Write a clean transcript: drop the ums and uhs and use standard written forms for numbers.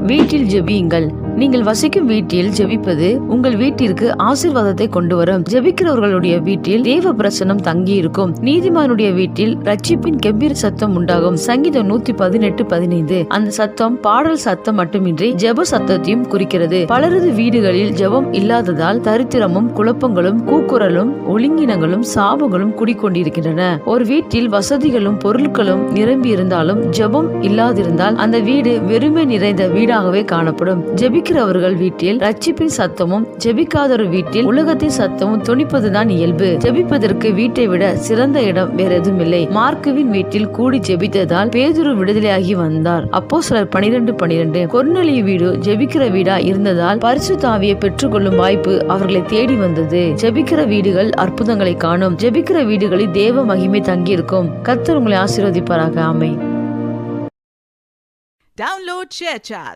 வீட்டில் ஜெபியுங்கள். நீங்கள் வசிக்கும் வீட்டில் ஜெபிப்பது உங்கள் வீட்டிற்கு ஆசீர்வாதத்தை கொண்டு வரும். ஜெபிக்கிறவர்களுடைய வீட்டில் தேவ பிரசன்னம் தங்கி இருக்கும். நீதிமானுடைய வீட்டில் ரட்சிப்பின் கெம்பீர சத்தம் உண்டாகும். சங்கீதம் 118:15. அந்த சத்தம் பாடல் சத்தம் மட்டுமின்றி ஜெப சத்தத்தையும் குறிக்கிறது. பலரது வீடுகளில் ஜெபம் இல்லாததால் தரித்திரமும் குழப்பங்களும் கூக்குரலும் ஒழுங்கினங்களும் சாபங்களும் குடிக்கொண்டிருக்கின்றன. ஒரு வீட்டில் வசதிகளும் பொருட்களும் நிரம்பி இருந்தாலும் ஜெபம் இல்லாதிருந்தால் அந்த வீடு வெறுமை நிறைந்த வீடாகவே காணப்படும். ஜெபிக்கிறவர்கள் வீட்டில் ரட்சிப்பின் சத்தமும் ஜெபிக்காதொரு வீட்டில் உலகத்தின் சத்தமும் துணிப்பதுதான் இயல்பு. ஜெபிப்பதற்கு வீட்டை விட சிறந்த இடம் வேற எதுவும் இல்லை. மார்க்குவின் வீட்டில் கூடி ஜெபித்ததால் பேதுரு விடுதலையாகி வந்தார். அப்போஸ்தலர் 12:12. கொர்நேலியு வீடு ஜெபிக்கிற வீடா இருந்ததால் பரிசுத்த ஆவியை பெற்றுக்கொள்ளும் வாய்ப்பு அவர்களை தேடி வந்தது. ஜெபிக்கிற வீடுகள் அற்புதங்களை காணும். ஜெபிக்கிற வீடுகளில் தேவ மகிமை தங்கியிருக்கும். கர்த்தர் உங்களை ஆசீர்வதிப்பாராக. ஆமென். Download ShareChat.